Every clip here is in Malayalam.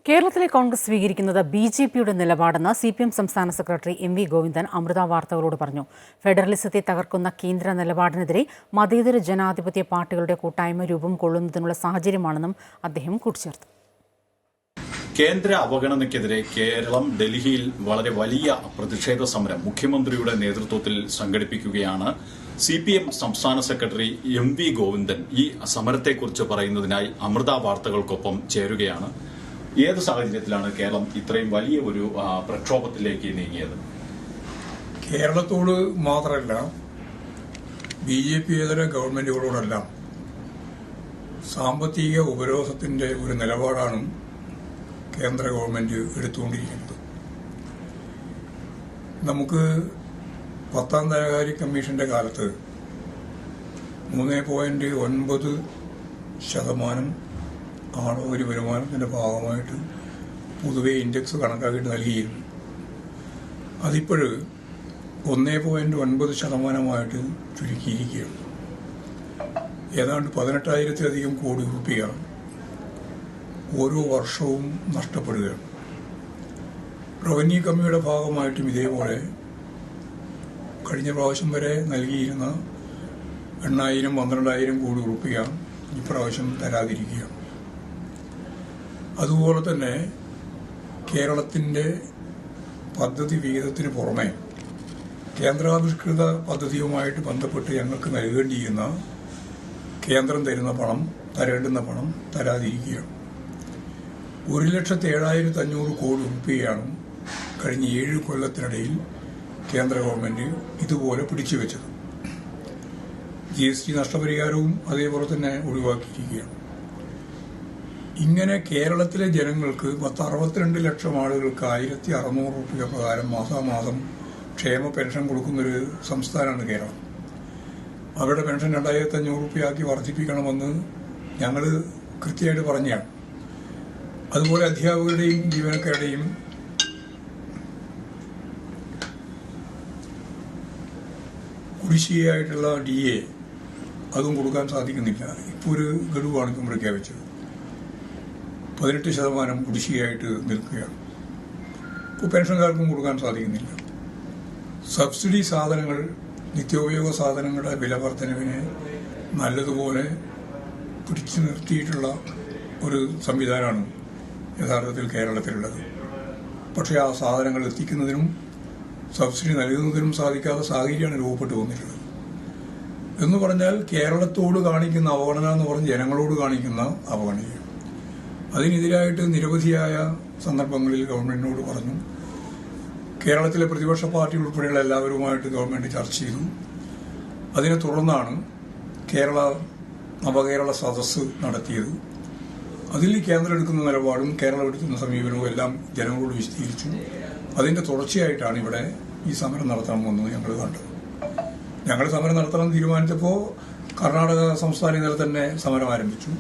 കേരളത്തിലെ കോൺഗ്രസ് സ്വീകരിക്കുന്നത് ബി.ജെ.പിയുടെ നിലപാടെന്ന് സി.പി.എം സംസ്ഥാന സെക്രട്ടറി എം.വി. ഗോവിന്ദൻ അമൃത വാർത്തകളോട് പറഞ്ഞു. ഫെഡറലിസത്തെ തകർക്കുന്ന കേന്ദ്ര നിലപാടിനെതിരെ മതേതര ജനാധിപത്യ പാർട്ടികളുടെ കൂട്ടായ്മ രൂപം കൊള്ളുന്നതിനുള്ള സാഹചര്യമാണെന്നും അദ്ദേഹം കൂട്ടിച്ചേർത്തു. കേന്ദ്ര അവഗണനയ്ക്കെതിരെ കേരളം ഡൽഹിയിൽ വളരെ വലിയ പ്രതിഷേധ സമരം മുഖ്യമന്ത്രിയുടെ നേതൃത്വത്തിൽ സംഘടിപ്പിക്കുകയാണ്. സി.പി.എം സംസ്ഥാന സെക്രട്ടറി എം.വി. ഗോവിന്ദൻ ഈ സമരത്തെക്കുറിച്ച് പറയുന്നതിനായി അമൃത വാർത്തകൾക്കൊപ്പം ചേരുകയാണ്. ഏത് സാഹചര്യത്തിലാണ് കേരളം ഇത്രയും വലിയ ഒരു പ്രക്ഷോഭത്തിലേക്ക് നീങ്ങിയത്? കേരളത്തോട് മാത്രമല്ല, ബി.ജെ.പിയേതര ഗവൺമെന്റുകളോടെല്ലാം സാമ്പത്തിക ഉപരോധത്തിന്റെ ഒരു നിലപാടാണ് കേന്ദ്ര ഗവൺമെന്റ് എടുത്തുകൊണ്ടിരിക്കുന്നത്. നമുക്ക് 10ാം ധനകാര്യ കമ്മീഷന്റെ കാലത്ത് 3.9% ആണോഹരി വരുമാനത്തിന്റെ ഭാഗമായിട്ട് പൊതുവെ ഇൻഡെക്സ് കണക്കാക്കിയിട്ട് നൽകിയിരുന്നു. അതിപ്പോഴ് 1.9% ചുരുക്കിയിരിക്കുകയാണ്. ഏതാണ്ട് 18,000-ലധികം കോടി രൂപ ഓരോ വർഷവും നഷ്ടപ്പെടുകയാണ്. റവന്യൂ കമ്മിയുടെ ഭാഗമായിട്ടും ഇതേപോലെ കഴിഞ്ഞ പ്രാവശ്യം വരെ നൽകിയിരുന്ന 8,000-12,000 കോടി രൂപ ഇപ്രാവശ്യം തരാതിരിക്കുകയാണ്. അതുപോലെ തന്നെ കേരളത്തിന്റെ പദ്ധതി വിഹിതത്തിന് പുറമെ കേന്ദ്രാവിഷ്കൃത പദ്ധതിയുമായിട്ട് ബന്ധപ്പെട്ട് ഞങ്ങൾക്ക് നൽകേണ്ടിയിരുന്ന കേന്ദ്രം തരേണ്ടുന്ന പണം തരാതിരിക്കുകയാണ്. 1,07,500 കോടി രൂപയാണ് കഴിഞ്ഞ 7 കൊല്ലത്തിനിടയിൽ കേന്ദ്ര ഗവൺമെന്റ് ഇതുപോലെ പിടിച്ചുവെച്ചത്. GST നഷ്ടപരിഹാരവും അതേപോലെ തന്നെ ഒഴിവാക്കിയിരിക്കുകയാണ്. ഇങ്ങനെ കേരളത്തിലെ ജനങ്ങൾക്ക് 62 ലക്ഷം ആളുകൾക്ക് 1,600 രൂപ പ്രകാരം മാസാമാസം ക്ഷേമ പെൻഷൻ കൊടുക്കുന്നൊരു സംസ്ഥാനമാണ് കേരളം. അവരുടെ പെൻഷൻ 2,500 രൂപയാക്കി വർദ്ധിപ്പിക്കണമെന്ന് ഞങ്ങൾ കൃത്യമായിട്ട് പറഞ്ഞാണ്. അതുപോലെ അധ്യാപകരുടെയും ജീവനക്കാരുടെയും കുടിശ്ശികയായിട്ടുള്ള DA അതും കൊടുക്കാൻ സാധിക്കുന്നില്ല. ഇപ്പോൾ ഒരു ഗഡുവാണ് ഇപ്പം പ്രഖ്യാപിച്ചത്. 18% കുടിശ്ശികയായിട്ട് നിൽക്കുകയാണ്. ഇപ്പോൾ പെൻഷൻകാർക്കും കൊടുക്കാൻ സാധിക്കുന്നില്ല. സബ്സിഡി സാധനങ്ങൾ, നിത്യോപയോഗ സാധനങ്ങളുടെ വില വർധനവിനെ നല്ലതുപോലെ പിടിച്ചു നിർത്തിയിട്ടുള്ള ഒരു സംവിധാനമാണ് യഥാർത്ഥത്തിൽ കേരളത്തിലുള്ളത്. പക്ഷേ ആ സാധനങ്ങൾ എത്തിക്കുന്നതിനും സബ്സിഡി നൽകുന്നതിനും സാധിക്കാത്ത സാഹചര്യമാണ് രൂപപ്പെട്ടു വന്നിട്ടുള്ളത്. എന്ന് പറഞ്ഞാൽ കേരളത്തോട് കാണിക്കുന്ന അവഗണന എന്ന് പറഞ്ഞ് ജനങ്ങളോട് കാണിക്കുന്ന അവഗണനയാണ്. അതിനെതിരായിട്ട് നിരവധിയായ സന്ദർഭങ്ങളിൽ ഗവൺമെന്റിനോട് പറഞ്ഞു. കേരളത്തിലെ പ്രതിപക്ഷ പാർട്ടി ഉൾപ്പെടെയുള്ള എല്ലാവരുമായിട്ട് ഗവൺമെന്റ് ചർച്ച ചെയ്തു. അതിനെ തുടർന്നാണ് നവകേരള സദസ്സ് നടത്തിയത്. അതിൽ കേന്ദ്രം എടുക്കുന്ന നിലപാടും കേരളം എടുക്കുന്ന സമീപനവും എല്ലാം ജനങ്ങളോട് വിശദീകരിച്ചു. അതിന്റെ തുടർച്ചയായിട്ടാണ് ഇവിടെ ഈ സമരം നടത്തണമെന്ന് ഞങ്ങൾ കണ്ടത്. ഞങ്ങൾ സമരം നടത്തണം തീരുമാനിച്ചപ്പോൾ കർണാടക സംസ്ഥാന ഇന്നലെ തന്നെ സമരം ആരംഭിച്ചു.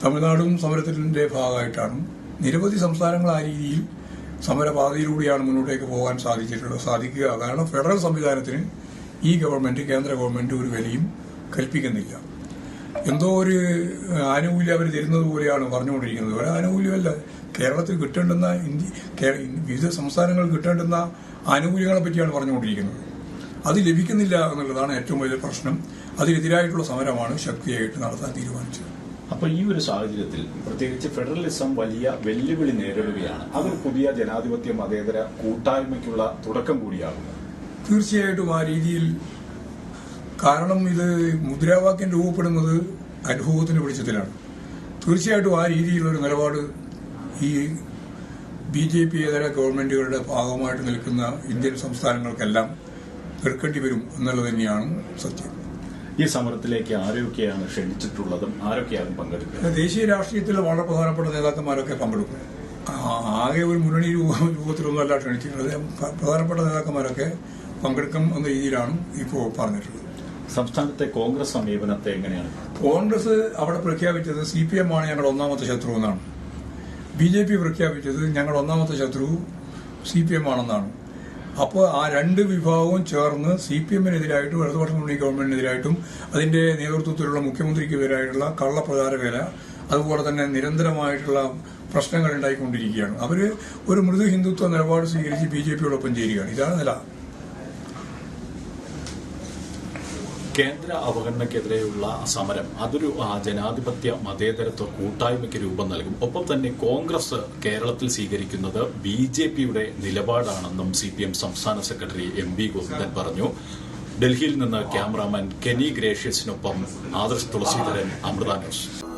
തമിഴ്നാടും സമരത്തിന്റെ ഭാഗമായിട്ടാണ്. നിരവധി സംസ്ഥാനങ്ങൾ ആ രീതിയിൽ സമരപാതയിലൂടെയാണ് മുന്നോട്ടേക്ക് പോകാൻ സാധിക്കുക. കാരണം ഫെഡറൽ സംവിധാനത്തിന് ഈ കേന്ദ്ര ഗവൺമെന്റ് ഒരു വിലയും കൽപ്പിക്കുന്നില്ല. എന്തോ ഒരു ആനുകൂല്യം അവർ തരുന്നത് പോലെയാണ് പറഞ്ഞുകൊണ്ടിരിക്കുന്നത്. ഒരു ആനുകൂല്യമല്ല. കേരളത്തിൽ കിട്ടേണ്ടുന്ന വിവിധ സംസ്ഥാനങ്ങൾ കിട്ടേണ്ടുന്ന ആനുകൂല്യങ്ങളെ പറ്റിയാണ് പറഞ്ഞുകൊണ്ടിരിക്കുന്നത്. അത് ലഭിക്കുന്നില്ല എന്നുള്ളതാണ് ഏറ്റവും വലിയ പ്രശ്നം. അതിനെതിരായിട്ടുള്ള സമരമാണ് ശക്തിയായിട്ട് നടത്താൻ തീരുമാനിച്ചത്. അപ്പോൾ ഈ ഒരു സാഹചര്യത്തിൽ പ്രത്യേകിച്ച് ഫെഡറലിസം വലിയ വെല്ലുവിളി നേരിടുകയാണ്. അതൊരു പുതിയ ജനാധിപത്യ മതേതര കൂട്ടായ്മയ്ക്കുള്ള തുടക്കം കൂടിയാകുന്നു. തീർച്ചയായിട്ടും ആ രീതിയിൽ. കാരണം ഇത് മുദ്രാവാക്യം രൂപപ്പെടുന്നത് അനുഭവത്തിന്റെ വെളിച്ചത്തിലാണ്. തീർച്ചയായിട്ടും ആ രീതിയിലുള്ളൊരു നിലപാട് ഈ ബി.ജെ.പിയേതര ഗവൺമെന്റുകളുടെ ഭാഗമായിട്ട് നിൽക്കുന്ന ഇന്ത്യൻ സംസ്ഥാനങ്ങൾക്കെല്ലാം എടുക്കേണ്ടി വരും എന്നുള്ളത് തന്നെയാണ് സത്യം. ഈ സമരത്തിലേക്ക് ആരൊക്കെയാണ് ക്ഷണിച്ചിട്ടുള്ളതും ആരൊക്കെയാണ് പങ്കെടുക്കുന്നത്? ദേശീയ രാഷ്ട്രീയത്തിലെ വളരെ പ്രധാനപ്പെട്ട നേതാക്കന്മാരൊക്കെ പങ്കെടുക്കും. ആകെ ഒരു മുന്നണി രൂപത്തിലൊന്നുമല്ല ക്ഷണിച്ചിട്ടുള്ളത്. പ്രധാനപ്പെട്ട നേതാക്കന്മാരൊക്കെ പങ്കെടുക്കും എന്ന രീതിയിലാണ് ഇപ്പോൾ പറഞ്ഞിട്ടുള്ളത്. സംസ്ഥാനത്തെ കോൺഗ്രസ് സമീപനത്തെ എങ്ങനെയാണ്? കോൺഗ്രസ് അവിടെ പ്രഖ്യാപിച്ചത് CPM ആണ് ഞങ്ങളുടെ ഒന്നാമത്തെ ശത്രു എന്നാണ്. BJP പ്രഖ്യാപിച്ചത് ഞങ്ങളുടെ ഒന്നാമത്തെ ശത്രു CPM ആണെന്നാണ്. അപ്പോൾ ആ രണ്ട് വിഭാഗവും ചേർന്ന് CPM-നെതിരായിട്ടും ഇടതുപക്ഷ മുന്നണി ഗവൺമെന്റിനെതിരായിട്ടും അതിന്റെ നേതൃത്വത്തിലുള്ള മുഖ്യമന്ത്രിക്കെതിരായിട്ടുള്ള കള്ളപ്രചാര വേല അതുപോലെ തന്നെ നിരന്തരമായിട്ടുള്ള പ്രശ്നങ്ങൾ ഉണ്ടായിക്കൊണ്ടിരിക്കുകയാണ്. അവര് ഒരു മൃദു ഹിന്ദുത്വ നിലപാട് സ്വീകരിച്ച് BJPയോടൊപ്പം ചേരുകയാണ്. ഇതാണ് നില. കേന്ദ്ര അവഗണനയ്ക്കെതിരെയുള്ള സമരം അതൊരു ജനാധിപത്യ മതേതരത്വ കൂട്ടായ്മയ്ക്ക് രൂപം നൽകും. ഒപ്പം തന്നെ കോൺഗ്രസ് കേരളത്തിൽ സ്വീകരിക്കുന്നത് BJPയുടെ നിലപാടാണെന്നും CPM സംസ്ഥാന സെക്രട്ടറി MV ഗോവിന്ദൻ പറഞ്ഞു. ഡൽഹിയിൽ നിന്ന് ക്യാമറാമാൻ കെനി ഗ്രേഷ്യസിനൊപ്പം ആദർശ് തുളസീധരൻ, അമൃത ന്യൂസ്.